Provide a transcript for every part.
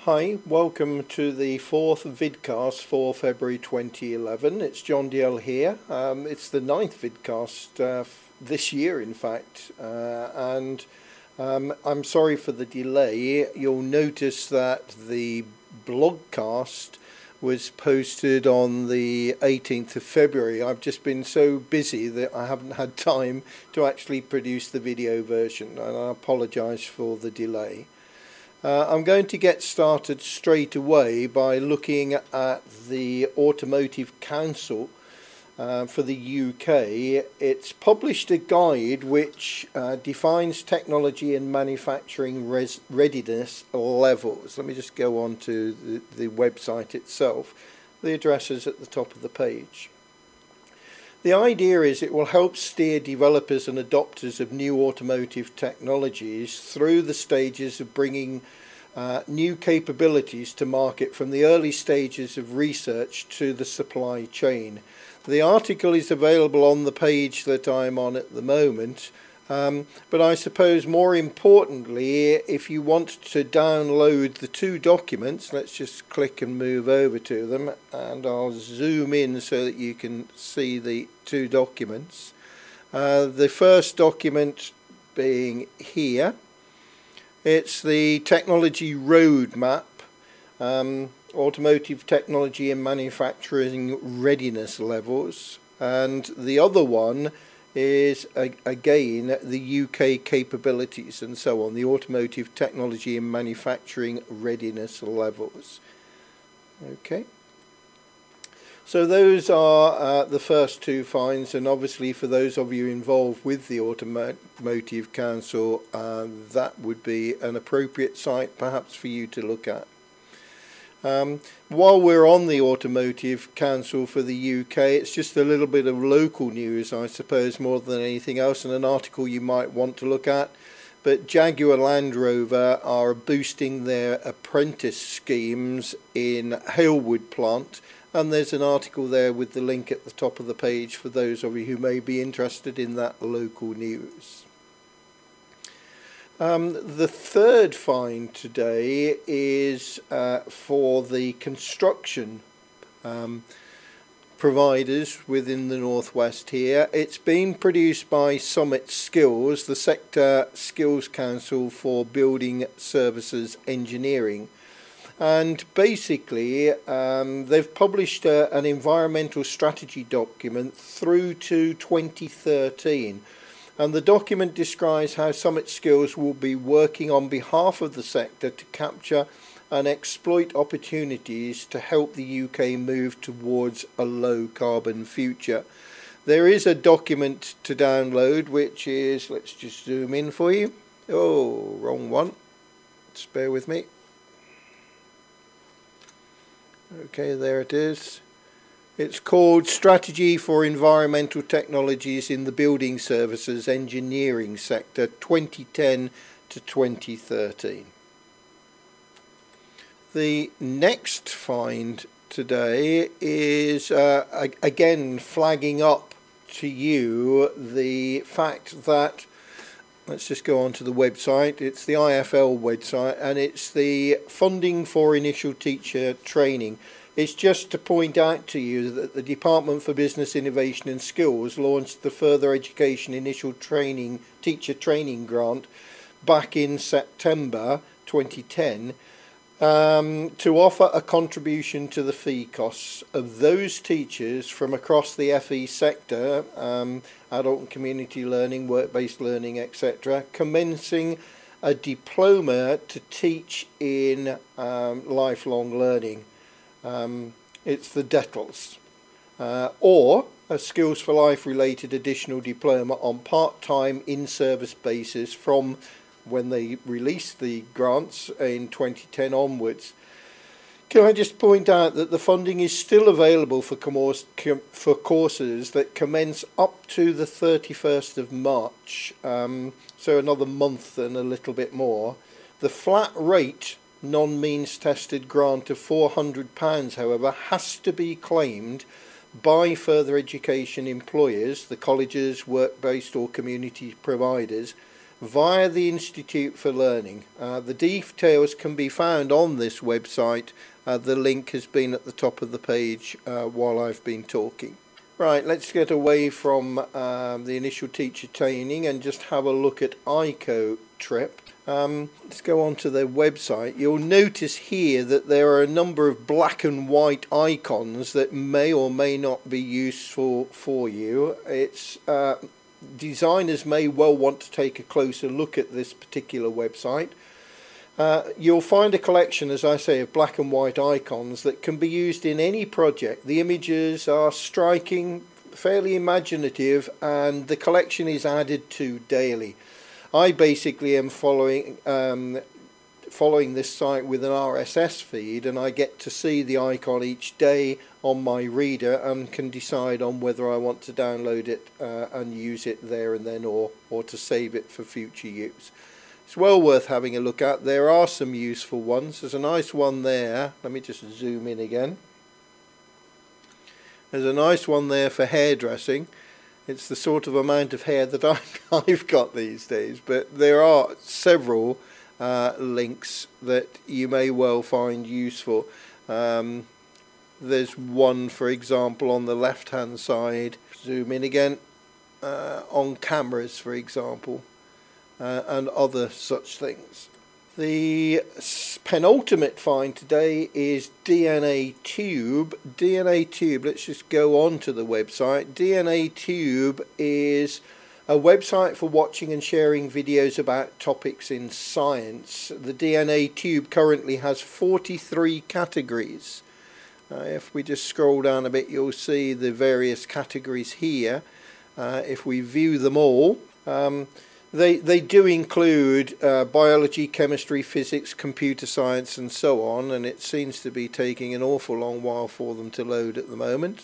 Hi, welcome to the fourth vidcast for February 2011. It's John DL here. It's the ninth vidcast this year, in fact, and I'm sorry for the delay. You'll notice that the blogcast was posted on the 18th of February. I've just been so busy that I haven't had time to actually produce the video version, and I apologise for the delay. I'm going to get started straight away by looking at the Automotive Council for the UK. It's published a guide which defines technology and manufacturing readiness levels. Let me just go on to the website itself. The address is at the top of the page. The idea is it will help steer developers and adopters of new automotive technologies through the stages of bringing new capabilities to market, from the early stages of research to the supply chain. The article is available on the page that I'm on at the moment, but I suppose more importantly, if you want to download the two documents, let's just click and move over to them, and I'll zoom in so that you can see the two documents. The first document being here, it's the technology roadmap, automotive technology and manufacturing readiness levels, and the other one is again the UK capabilities and so on, the automotive technology and manufacturing readiness levels. Okay, so those are the first two finds, and obviously for those of you involved with the Automotive Council, that would be an appropriate site perhaps for you to look at. While we're on the Automotive Council for the UK, it's just a little bit of local news, I suppose, more than anything else, and an article you might want to look at. But Jaguar Land Rover are boosting their apprentice schemes in Halewood plant, and there's an article there with the link at the top of the page for those of you who may be interested in that local news. The third find today is for the construction providers within the northwest here. It's been produced by Summit Skills, the Sector Skills Council for Building Services Engineering. And basically they've published an environmental strategy document through to 2013. And the document describes how Summit Skills will be working on behalf of the sector to capture and exploit opportunities to help the UK move towards a low carbon future. There is a document to download, which is, let's just zoom in for you. Oh, wrong one. Just bear with me. Okay, there it is. It's called Strategy for Environmental Technologies in the Building Services Engineering Sector 2010 to 2013. The next find today is again flagging up to you the fact that, let's just go on to the website, it's the IFL website, and it's the funding for initial teacher training. It's just to point out to you that the Department for Business Innovation and Skills launched the Further Education Initial Training Teacher Training Grant back in September 2010 to offer a contribution to the fee costs of those teachers from across the FE sector, adult and community learning, work-based learning, etc., commencing a diploma to teach in lifelong learning. It's the DETLs, or a Skills for Life related additional diploma on part-time in-service basis from when they released the grants in 2010 onwards. Can I just point out that the funding is still available for courses that commence up to the 31st of March, so another month and a little bit more. The flat rate non-means tested grant of £400, however, has to be claimed by further education employers, the colleges, work-based or community providers, via the Institute for Learning. The details can be found on this website. The link has been at the top of the page while I've been talking. Right, let's get away from the initial teacher training and just have a look at Icotrip. Let's go on to their website. You'll notice here that there are a number of black and white icons that may or may not be useful for you. It's designers may well want to take a closer look at this particular website. You'll find a collection, as I say, of black and white icons that can be used in any project. The images are striking, fairly imaginative, and the collection is added to daily. I basically am following this site with an RSS feed, and I get to see the icon each day on my reader and can decide on whether I want to download it and use it there and then, or to save it for future use. It's well worth having a look at. There are some useful ones. There's a nice one there. Let me just zoom in again. There's a nice one there for hairdressing. It's the sort of amount of hair that I've got these days, but there are several links that you may well find useful. There's one, for example, on the left hand side. Zoom in again, on cameras, for example. And other such things. The penultimate find today is DNAtube. DNAtube, let's just go on to the website. DNAtube is a website for watching and sharing videos about topics in science. The DNAtube currently has 43 categories. If we just scroll down a bit, you'll see the various categories here. If we view them all, They do include biology, chemistry, physics, computer science and so on, and it seems to be taking an awful long while for them to load at the moment.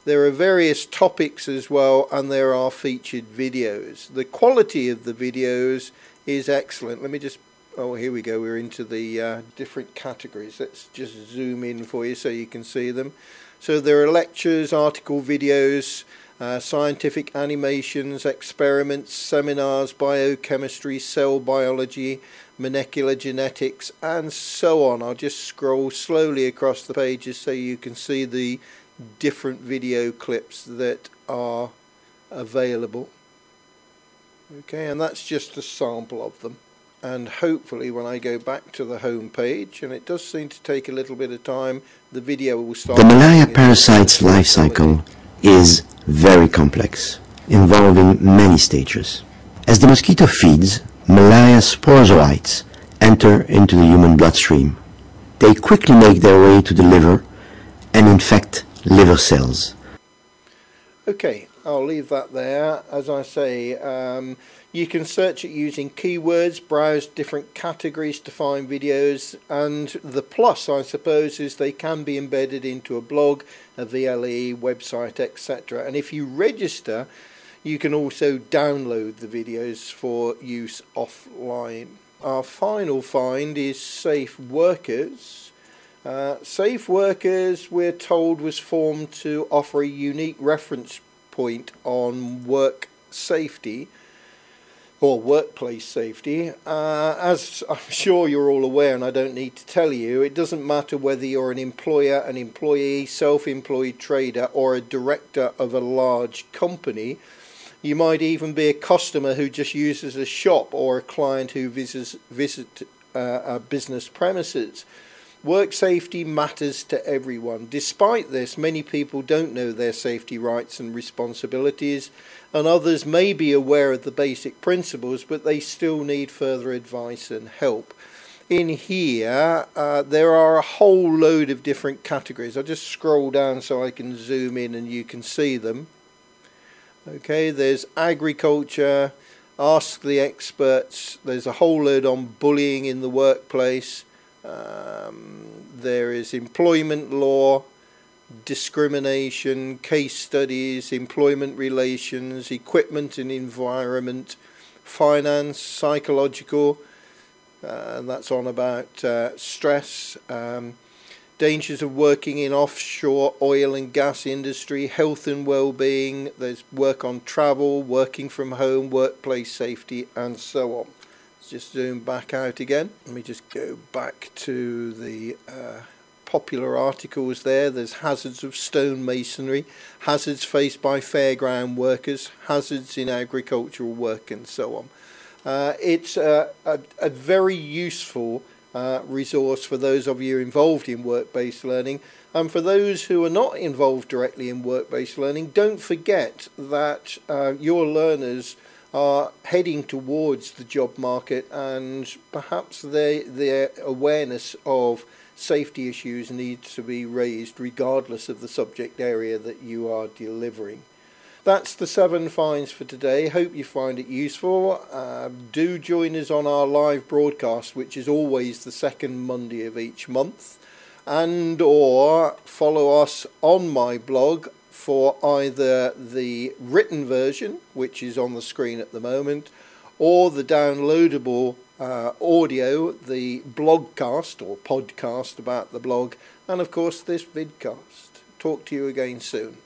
There are various topics as well, and there are featured videos. The quality of the videos is excellent. Let me just, oh here we go, we're into the different categories. Let's just zoom in for you so you can see them. So there are lectures, article videos, scientific animations, experiments, seminars, biochemistry, cell biology, molecular genetics and so on. I'll just scroll slowly across the pages so you can see the different video clips that are available. Okay, and that's just a sample of them. And hopefully when I go back to the home page, and it does seem to take a little bit of time, the video will start. The malaria parasite's life cycle is very complex, involving many stages. As the mosquito feeds, malaria sporozoites enter into the human bloodstream. They quickly make their way to the liver and infect liver cells. Okay, I'll leave that there. As I say, you can search it using keywords, browse different categories to find videos, and the plus, I suppose, is they can be embedded into a blog, a VLE, website, etc. And if you register, you can also download the videos for use offline. Our final find is Safe Workers. Safe Workers, we're told, was formed to offer a unique reference point on work safety or workplace safety. As I'm sure you're all aware, and I don't need to tell you, it doesn't matter whether you're an employer, an employee, self-employed trader or a director of a large company. You might even be a customer who just uses a shop or a client who visits a business premises. Work safety matters to everyone. Despite this, many people don't know their safety rights and responsibilities, and others may be aware of the basic principles, but they still need further advice and help. In here, there are a whole load of different categories. I'll just scroll down so I can zoom in and you can see them. Okay, there's agriculture, ask the experts, there's a whole load on bullying in the workplace. There is employment law, discrimination, case studies, employment relations, equipment and environment, finance, psychological, and that's on about stress, dangers of working in offshore oil and gas industry, health and well-being. There's work on travel, working from home, workplace safety, and so on. Let's just zoom back out again. Let me just go back to the popular articles there. There's hazards of stonemasonry, hazards faced by fairground workers, hazards in agricultural work, and so on. It's a very useful resource for those of you involved in work-based learning, and for those who are not involved directly in work-based learning, don't forget that your learners are heading towards the job market, and perhaps their awareness of safety issues needs to be raised regardless of the subject area that you are delivering. That's the 7 finds for today. Hope you find it useful. Do join us on our live broadcast, which is always the second Monday of each month, and or follow us on my blog for either the written version, which is on the screen at the moment, or the downloadable audio, the blogcast or podcast about the blog, and of course this vidcast. Talk to you again soon.